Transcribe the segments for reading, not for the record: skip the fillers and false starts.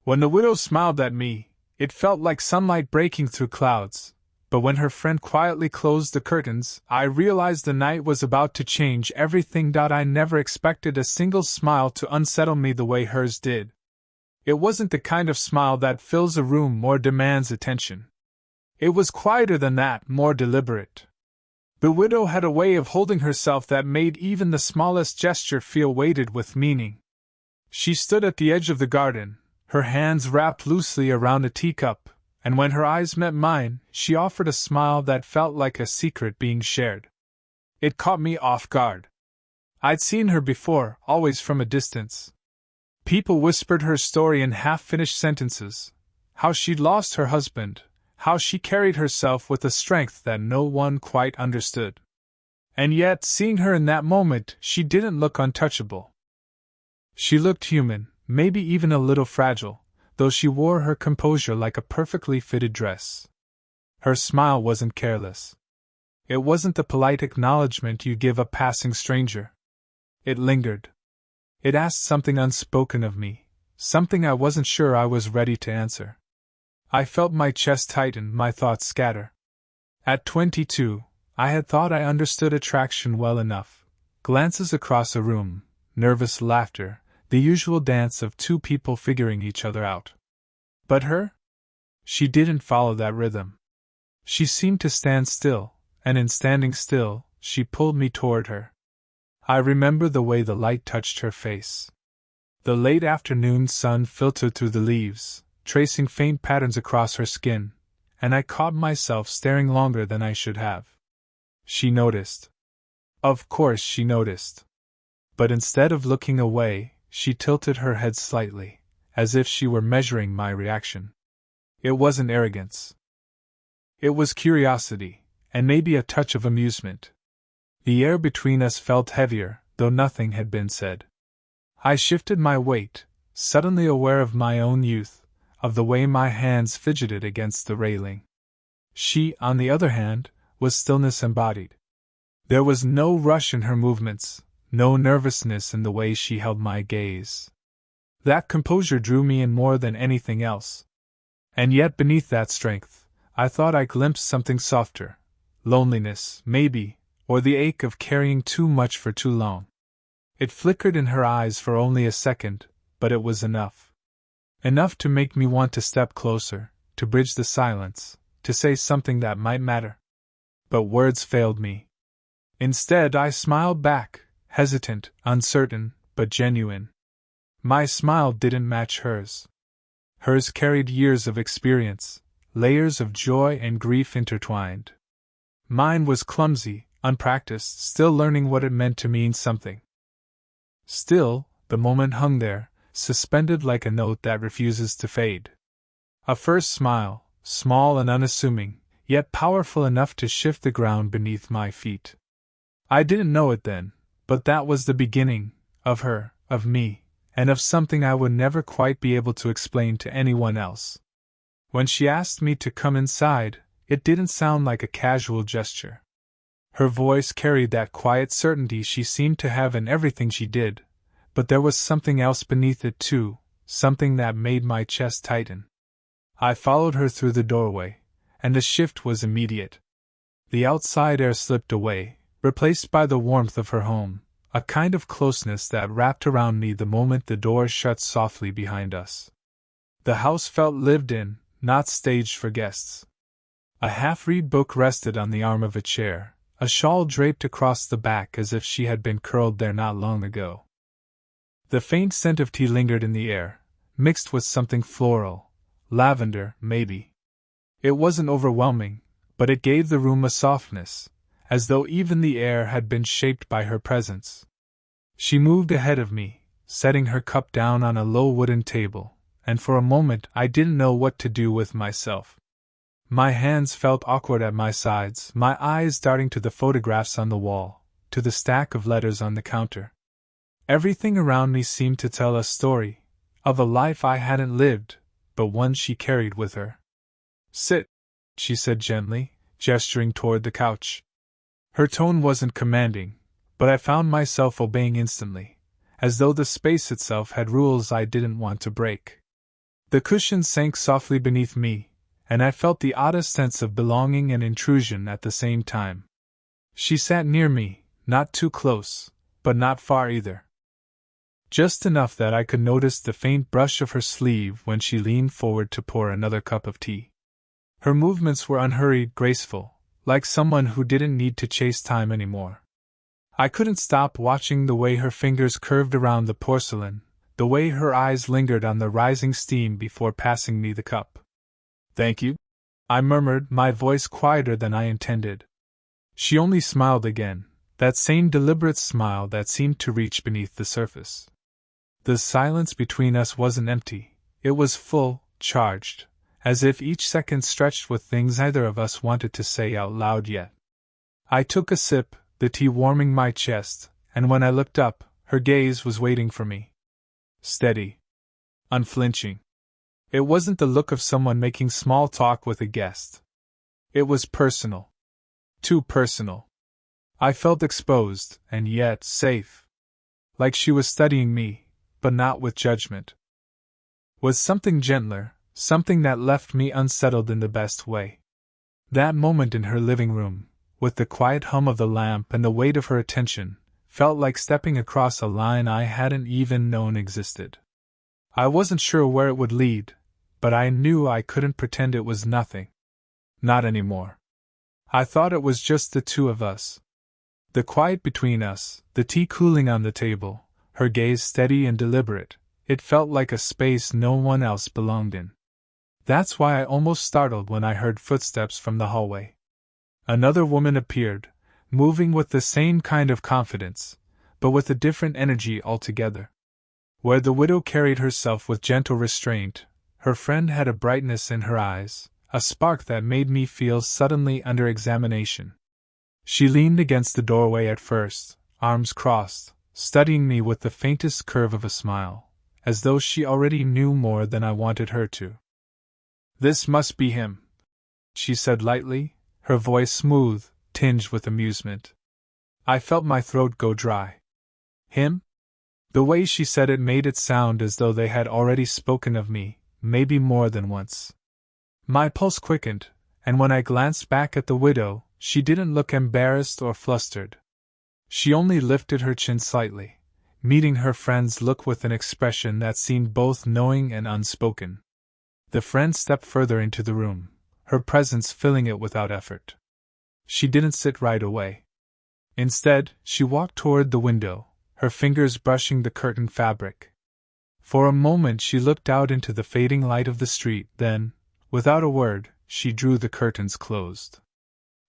When the widow smiled at me, it felt like sunlight breaking through clouds, but when her friend quietly closed the curtains, I realized the night was about to change everything. I never expected a single smile to unsettle me the way hers did. It wasn't the kind of smile that fills a room or demands attention. It was quieter than that, more deliberate. The widow had a way of holding herself that made even the smallest gesture feel weighted with meaning. She stood at the edge of the garden, her hands wrapped loosely around a teacup, and when her eyes met mine, she offered a smile that felt like a secret being shared. It caught me off guard. I'd seen her before, always from a distance. People whispered her story in half-finished sentences, how she'd lost her husband, how she carried herself with a strength that no one quite understood. And yet, seeing her in that moment, she didn't look untouchable. She looked human, maybe even a little fragile, though she wore her composure like a perfectly fitted dress. Her smile wasn't careless. It wasn't the polite acknowledgement you give a passing stranger. It lingered. It asked something unspoken of me, something I wasn't sure I was ready to answer. I felt my chest tighten, my thoughts scatter. At 22, I had thought I understood attraction well enough. Glances across a room, nervous laughter, the usual dance of two people figuring each other out. But her? She didn't follow that rhythm. She seemed to stand still, and in standing still, she pulled me toward her. I remember the way the light touched her face. The late afternoon sun filtered through the leaves, tracing faint patterns across her skin, and I caught myself staring longer than I should have. She noticed. Of course she noticed. But instead of looking away, she tilted her head slightly, as if she were measuring my reaction. It wasn't arrogance. It was curiosity, and maybe a touch of amusement. The air between us felt heavier, though nothing had been said. I shifted my weight, suddenly aware of my own youth, of the way my hands fidgeted against the railing. She, on the other hand, was stillness embodied. There was no rush in her movements, no nervousness in the way she held my gaze. That composure drew me in more than anything else. And yet beneath that strength, I thought I glimpsed something softer. Loneliness, maybe, or the ache of carrying too much for too long. It flickered in her eyes for only a second, but it was enough. Enough to make me want to step closer, to bridge the silence, to say something that might matter. But words failed me. Instead, I smiled back, hesitant, uncertain, but genuine. My smile didn't match hers. Hers carried years of experience, layers of joy and grief intertwined. Mine was clumsy, unpracticed, still learning what it meant to mean something. Still, the moment hung there, suspended like a note that refuses to fade. A first smile, small and unassuming, yet powerful enough to shift the ground beneath my feet. I didn't know it then, but that was the beginning, of her, of me, and of something I would never quite be able to explain to anyone else. When she asked me to come inside, it didn't sound like a casual gesture. Her voice carried that quiet certainty she seemed to have in everything she did, but there was something else beneath it too, something that made my chest tighten. I followed her through the doorway, and the shift was immediate. The outside air slipped away, replaced by the warmth of her home, a kind of closeness that wrapped around me the moment the door shut softly behind us. The house felt lived in, not staged for guests. A half-read book rested on the arm of a chair, a shawl draped across the back as if she had been curled there not long ago. The faint scent of tea lingered in the air, mixed with something floral, lavender, maybe. It wasn't overwhelming, but it gave the room a softness, as though even the air had been shaped by her presence. She moved ahead of me, setting her cup down on a low wooden table, and for a moment I didn't know what to do with myself. My hands felt awkward at my sides, my eyes darting to the photographs on the wall, to the stack of letters on the counter. Everything around me seemed to tell a story, of a life I hadn't lived, but one she carried with her. "Sit," she said gently, gesturing toward the couch. Her tone wasn't commanding, but I found myself obeying instantly, as though the space itself had rules I didn't want to break. The cushion sank softly beneath me, and I felt the oddest sense of belonging and intrusion at the same time. She sat near me, not too close, but not far either. Just enough that I could notice the faint brush of her sleeve when she leaned forward to pour another cup of tea. Her movements were unhurried, graceful, like someone who didn't need to chase time anymore. I couldn't stop watching the way her fingers curved around the porcelain, the way her eyes lingered on the rising steam before passing me the cup. "Thank you," I murmured, my voice quieter than I intended. She only smiled again, that same deliberate smile that seemed to reach beneath the surface. The silence between us wasn't empty, it was full, charged, as if each second stretched with things neither of us wanted to say out loud yet. I took a sip, the tea warming my chest, and when I looked up, her gaze was waiting for me. Steady. Unflinching. It wasn't the look of someone making small talk with a guest. It was personal. Too personal. I felt exposed, and yet safe. Like she was studying me, but not with judgment. Was something gentler, something that left me unsettled in the best way. That moment in her living room, with the quiet hum of the lamp and the weight of her attention, felt like stepping across a line I hadn't even known existed. I wasn't sure where it would lead, but I knew I couldn't pretend it was nothing. Not anymore. I thought it was just the two of us. The quiet between us, the tea cooling on the table, her gaze steady and deliberate, it felt like a space no one else belonged in. That's why I almost startled when I heard footsteps from the hallway. Another woman appeared, moving with the same kind of confidence, but with a different energy altogether. Where the widow carried herself with gentle restraint, her friend had a brightness in her eyes, a spark that made me feel suddenly under examination. She leaned against the doorway at first, arms crossed, studying me with the faintest curve of a smile, as though she already knew more than I wanted her to. "This must be him," she said lightly, her voice smooth, tinged with amusement. I felt my throat go dry. Him? The way she said it made it sound as though they had already spoken of me, maybe more than once. My pulse quickened, and when I glanced back at the widow, she didn't look embarrassed or flustered. She only lifted her chin slightly, meeting her friend's look with an expression that seemed both knowing and unspoken. The friend stepped further into the room, her presence filling it without effort. She didn't sit right away. Instead, she walked toward the window, her fingers brushing the curtain fabric. For a moment she looked out into the fading light of the street, then, without a word, she drew the curtains closed.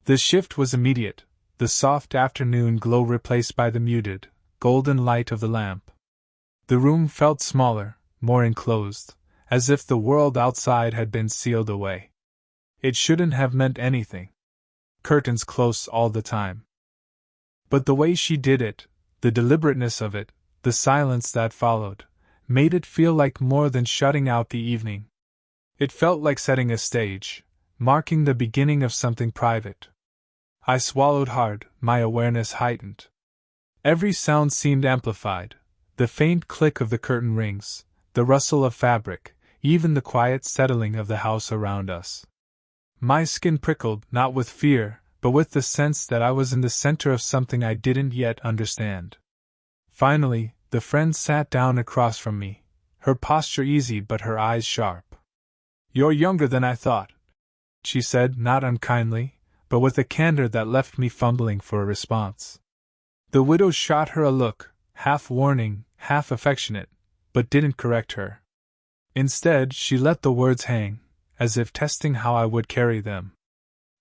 The shift was immediate, the soft afternoon glow replaced by the muted, golden light of the lamp. The room felt smaller, more enclosed, as if the world outside had been sealed away. It shouldn't have meant anything. Curtains close all the time. But the way she did it, the deliberateness of it, the silence that followed, made it feel like more than shutting out the evening. It felt like setting a stage, marking the beginning of something private. I swallowed hard, my awareness heightened. Every sound seemed amplified, the faint click of the curtain rings, the rustle of fabric, even the quiet settling of the house around us. My skin prickled, not with fear, but with the sense that I was in the center of something I didn't yet understand. Finally, the friend sat down across from me, her posture easy but her eyes sharp. "You're younger than I thought," she said, not unkindly, but with a candor that left me fumbling for a response. The widow shot her a look, half warning, half affectionate, but didn't correct her. Instead, she let the words hang, as if testing how I would carry them.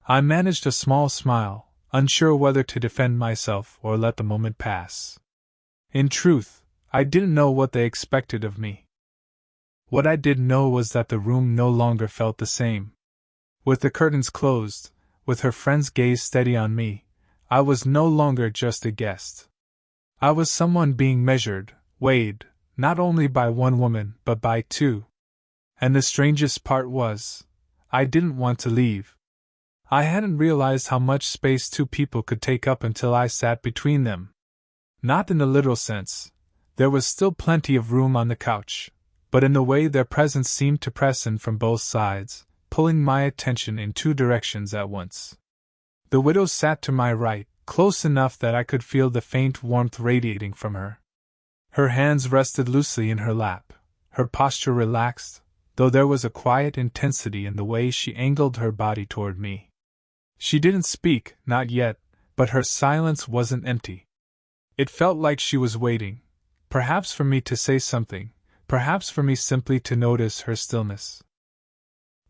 I managed a small smile, unsure whether to defend myself or let the moment pass. In truth, I didn't know what they expected of me. What I did know was that the room no longer felt the same. With the curtains closed, with her friend's gaze steady on me, I was no longer just a guest. I was someone being measured, weighed, not only by one woman but by two. And the strangest part was, I didn't want to leave. I hadn't realized how much space two people could take up until I sat between them. Not in the literal sense. There was still plenty of room on the couch, but in the way their presence seemed to press in from both sides, pulling my attention in two directions at once. The widow sat to my right, close enough that I could feel the faint warmth radiating from her. Her hands rested loosely in her lap, her posture relaxed, though there was a quiet intensity in the way she angled her body toward me. She didn't speak, not yet, but her silence wasn't empty. It felt like she was waiting, perhaps for me to say something, perhaps for me simply to notice her stillness.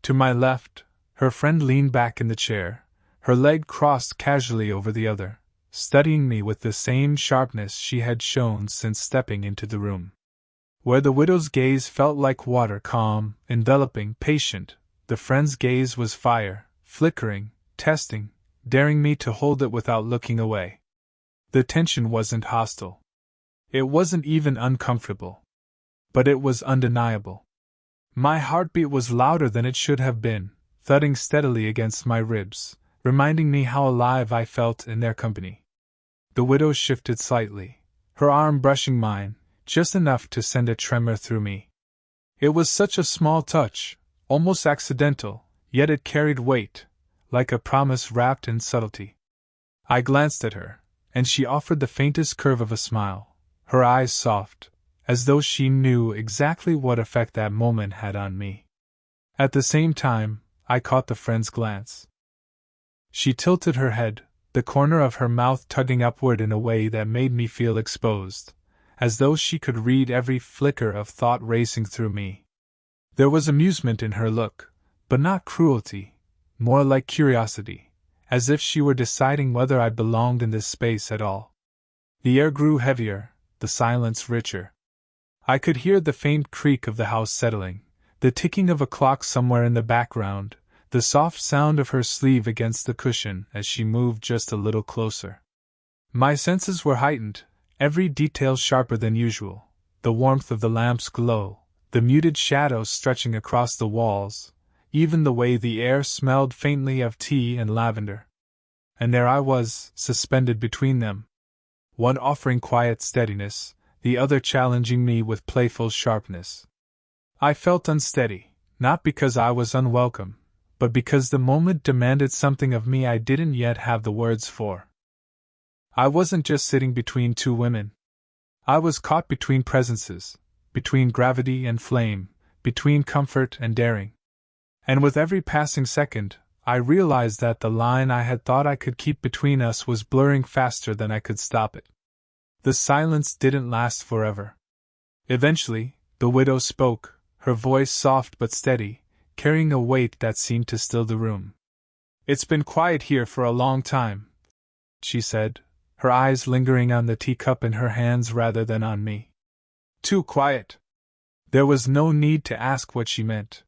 To my left, her friend leaned back in the chair, her leg crossed casually over the other, studying me with the same sharpness she had shown since stepping into the room. Where the widow's gaze felt like water, calm, enveloping, patient, the friend's gaze was fire, flickering, testing, daring me to hold it without looking away. The tension wasn't hostile. It wasn't even uncomfortable. But it was undeniable. My heartbeat was louder than it should have been, thudding steadily against my ribs, reminding me how alive I felt in their company. The widow shifted slightly, her arm brushing mine, just enough to send a tremor through me. It was such a small touch, almost accidental, yet it carried weight, like a promise wrapped in subtlety. I glanced at her, and she offered the faintest curve of a smile, her eyes soft, as though she knew exactly what effect that moment had on me. At the same time, I caught the friend's glance. She tilted her head, the corner of her mouth tugging upward in a way that made me feel exposed, as though she could read every flicker of thought racing through me. There was amusement in her look, but not cruelty, more like curiosity, as if she were deciding whether I belonged in this space at all. The air grew heavier, the silence richer. I could hear the faint creak of the house settling, the ticking of a clock somewhere in the background, the soft sound of her sleeve against the cushion as she moved just a little closer. My senses were heightened, every detail sharper than usual, the warmth of the lamp's glow, the muted shadows stretching across the walls, even the way the air smelled faintly of tea and lavender. And there I was, suspended between them, one offering quiet steadiness, the other challenging me with playful sharpness. I felt unsteady, not because I was unwelcome, but because the moment demanded something of me I didn't yet have the words for. I wasn't just sitting between two women. I was caught between presences, between gravity and flame, between comfort and daring. And with every passing second, I realized that the line I had thought I could keep between us was blurring faster than I could stop it. The silence didn't last forever. Eventually, the widow spoke, her voice soft but steady, carrying a weight that seemed to still the room. "It's been quiet here for a long time," she said, her eyes lingering on the teacup in her hands rather than on me. "Too quiet." There was no need to ask what she meant.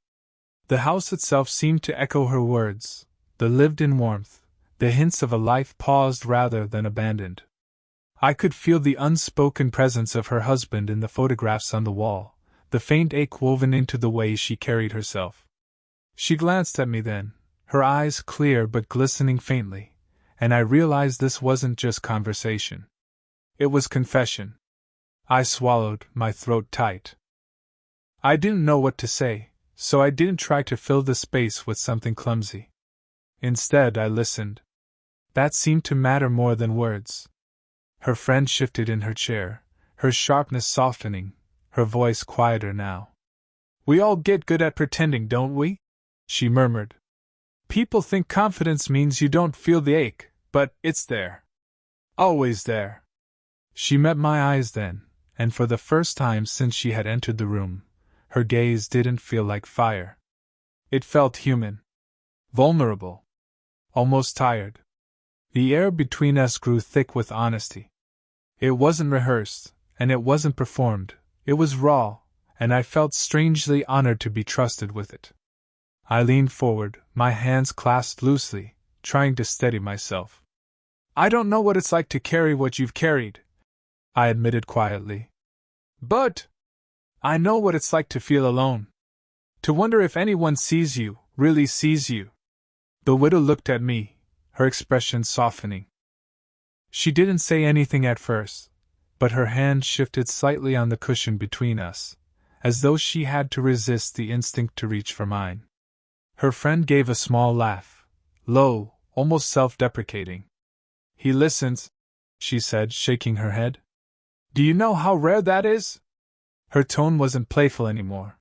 The house itself seemed to echo her words, the lived-in warmth, the hints of a life paused rather than abandoned. I could feel the unspoken presence of her husband in the photographs on the wall, the faint ache woven into the way she carried herself. She glanced at me then, her eyes clear but glistening faintly, and I realized this wasn't just conversation. It was confession. I swallowed, my throat tight. I didn't know what to say, so I didn't try to fill the space with something clumsy. Instead, I listened. That seemed to matter more than words. Her friend shifted in her chair, her sharpness softening, her voice quieter now. "We all get good at pretending, don't we?" she murmured. "People think confidence means you don't feel the ache, but it's there. Always there." She met my eyes then, and for the first time since she had entered the room, her gaze didn't feel like fire. It felt human. Vulnerable. Almost tired. The air between us grew thick with honesty. It wasn't rehearsed, and it wasn't performed, it was raw, and I felt strangely honored to be trusted with it. I leaned forward, my hands clasped loosely, trying to steady myself. "I don't know what it's like to carry what you've carried," I admitted quietly. "But I know what it's like to feel alone. To wonder if anyone sees you, really sees you." The widow looked at me, her expression softening. She didn't say anything at first, but her hand shifted slightly on the cushion between us, as though she had to resist the instinct to reach for mine. Her friend gave a small laugh, low, almost self-deprecating. "He listens," she said, shaking her head. "Do you know how rare that is?" Her tone wasn't playful anymore.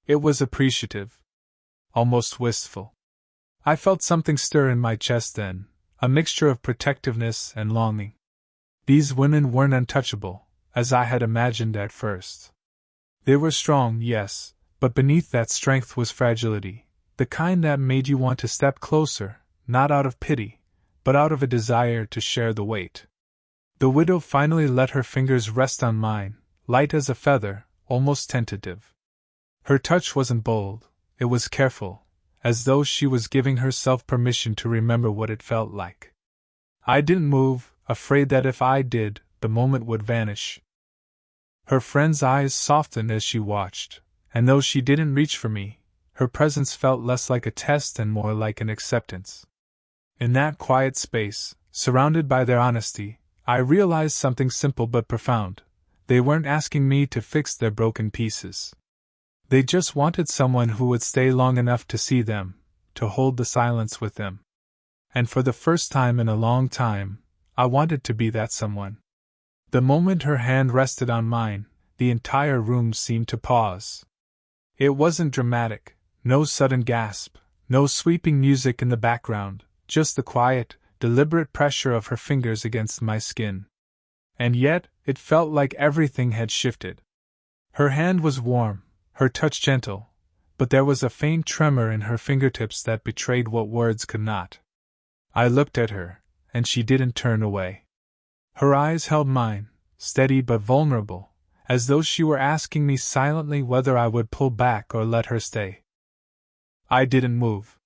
It was appreciative, almost wistful. I felt something stir in my chest then, a mixture of protectiveness and longing. These women weren't untouchable, as I had imagined at first. They were strong, yes, but beneath that strength was fragility, the kind that made you want to step closer, not out of pity, but out of a desire to share the weight. The widow finally let her fingers rest on mine, light as a feather, almost tentative. Her touch wasn't bold, it was careful, as though she was giving herself permission to remember what it felt like. I didn't move, afraid that if I did, the moment would vanish. Her friend's eyes softened as she watched, and though she didn't reach for me, her presence felt less like a test and more like an acceptance. In that quiet space, surrounded by their honesty, I realized something simple but profound. They weren't asking me to fix their broken pieces. They just wanted someone who would stay long enough to see them, to hold the silence with them. And for the first time in a long time, I wanted to be that someone. The moment her hand rested on mine, the entire room seemed to pause. It wasn't dramatic, no sudden gasp, no sweeping music in the background, just the quiet, deliberate pressure of her fingers against my skin. And yet, it felt like everything had shifted. Her hand was warm, her touch gentle, but there was a faint tremor in her fingertips that betrayed what words could not. I looked at her, and she didn't turn away. Her eyes held mine, steady but vulnerable, as though she were asking me silently whether I would pull back or let her stay. I didn't move.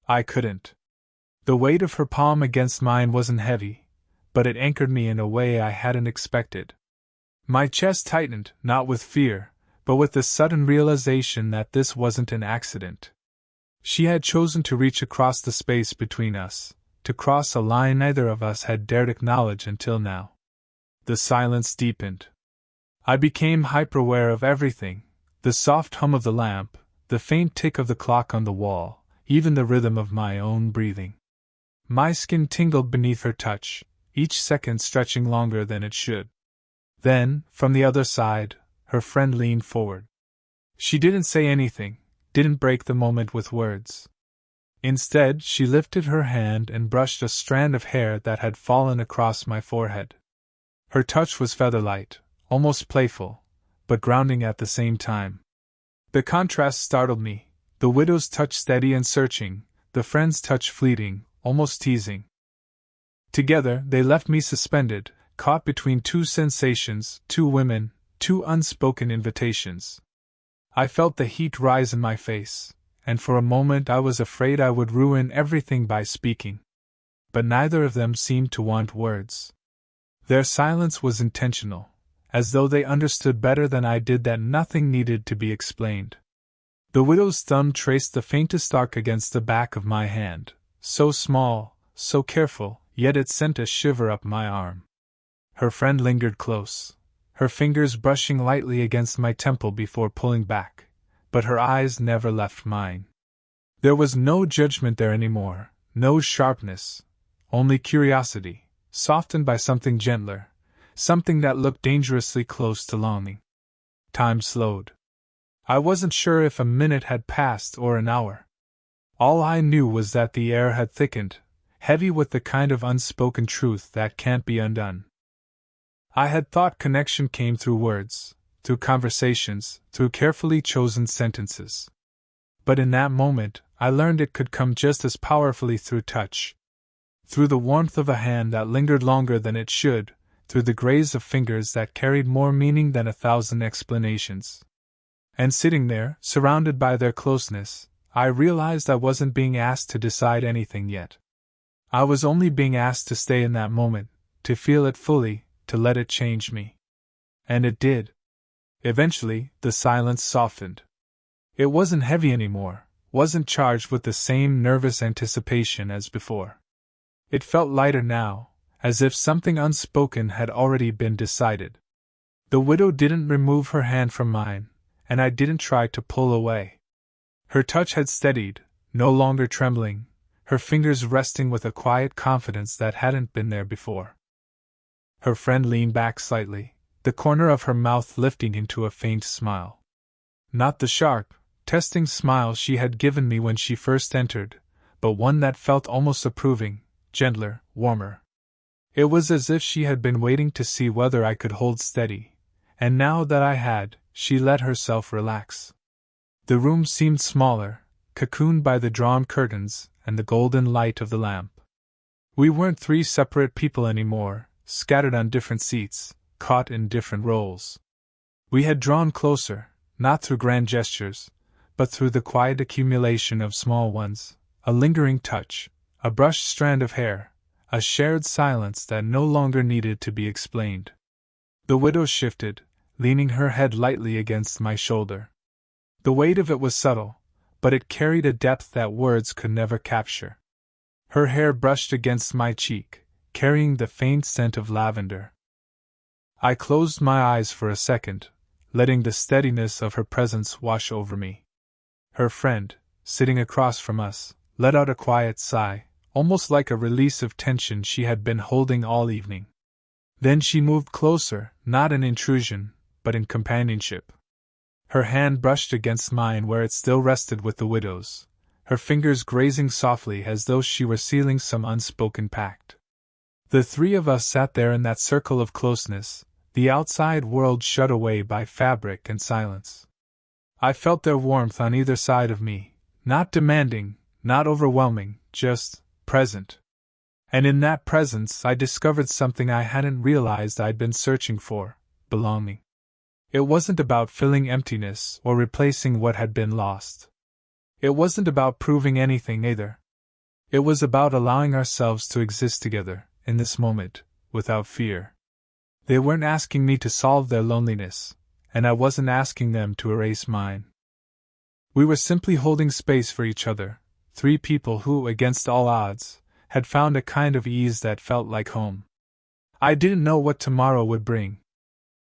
I couldn't. The weight of her palm against mine wasn't heavy, but it anchored me in a way I hadn't expected. My chest tightened, not with fear, but with the sudden realization that this wasn't an accident. She had chosen to reach across the space between us, to cross a line neither of us had dared acknowledge until now. The silence deepened. I became hyper-aware of everything, the soft hum of the lamp, the faint tick of the clock on the wall, even the rhythm of my own breathing. My skin tingled beneath her touch, each second stretching longer than it should. Then, from the other side, her friend leaned forward. She didn't say anything, didn't break the moment with words. Instead, she lifted her hand and brushed a strand of hair that had fallen across my forehead. Her touch was feather-light, almost playful, but grounding at the same time. The contrast startled me, the widow's touch steady and searching, the friend's touch fleeting, almost teasing. Together, they left me suspended, caught between two sensations, two women, two unspoken invitations. I felt the heat rise in my face, and for a moment I was afraid I would ruin everything by speaking. But neither of them seemed to want words. Their silence was intentional, as though they understood better than I did that nothing needed to be explained. The widow's thumb traced the faintest arc against the back of my hand, so small, so careful, yet it sent a shiver up my arm. Her friend lingered close, her fingers brushing lightly against my temple before pulling back, but her eyes never left mine. There was no judgment there anymore, no sharpness, only curiosity, softened by something gentler, something that looked dangerously close to longing. Time slowed. I wasn't sure if a minute had passed or an hour. All I knew was that the air had thickened, heavy with the kind of unspoken truth that can't be undone. I had thought connection came through words, through conversations, through carefully chosen sentences. But in that moment, I learned it could come just as powerfully through touch. Through the warmth of a hand that lingered longer than it should, through the graze of fingers that carried more meaning than 1,000 explanations. And sitting there, surrounded by their closeness, I realized I wasn't being asked to decide anything yet. I was only being asked to stay in that moment, to feel it fully, to let it change me. And it did. Eventually, the silence softened. It wasn't heavy anymore, wasn't charged with the same nervous anticipation as before. It felt lighter now, as if something unspoken had already been decided. The widow didn't remove her hand from mine, and I didn't try to pull away. Her touch had steadied, no longer trembling, her fingers resting with a quiet confidence that hadn't been there before. Her friend leaned back slightly, the corner of her mouth lifting into a faint smile. Not the sharp, testing smile she had given me when she first entered, but one that felt almost approving, gentler, warmer. It was as if she had been waiting to see whether I could hold steady, and now that I had, she let herself relax. The room seemed smaller, cocooned by the drawn curtains and the golden light of the lamp. We weren't three separate people anymore, scattered on different seats, caught in different roles. We had drawn closer, not through grand gestures, but through the quiet accumulation of small ones, a lingering touch, a brushed strand of hair, a shared silence that no longer needed to be explained. The widow shifted, leaning her head lightly against my shoulder. The weight of it was subtle, but it carried a depth that words could never capture. Her hair brushed against my cheek, carrying the faint scent of lavender. I closed my eyes for a second, letting the steadiness of her presence wash over me. Her friend, sitting across from us, let out a quiet sigh, almost like a release of tension she had been holding all evening. Then she moved closer, not in intrusion, but in companionship. Her hand brushed against mine where it still rested with the widow's, her fingers grazing softly as though she were sealing some unspoken pact. The three of us sat there in that circle of closeness, the outside world shut away by fabric and silence. I felt their warmth on either side of me, not demanding, not overwhelming, just present. And in that presence I discovered something I hadn't realized I'd been searching for: belonging. It wasn't about filling emptiness or replacing what had been lost. It wasn't about proving anything either. It was about allowing ourselves to exist together, in this moment, without fear. They weren't asking me to solve their loneliness, and I wasn't asking them to erase mine. We were simply holding space for each other, three people who, against all odds, had found a kind of ease that felt like home. I didn't know what tomorrow would bring.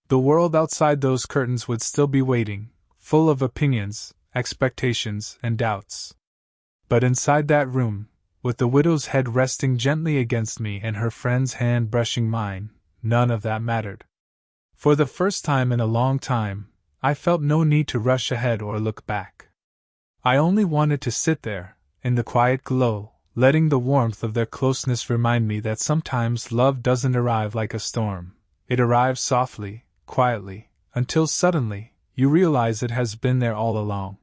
The world outside those curtains would still be waiting, full of opinions, expectations, and doubts. But inside that room, with the widow's head resting gently against me and her friend's hand brushing mine, none of that mattered. For the first time in a long time, I felt no need to rush ahead or look back. I only wanted to sit there, in the quiet glow, letting the warmth of their closeness remind me that sometimes love doesn't arrive like a storm. It arrives softly, quietly, until suddenly, you realize it has been there all along.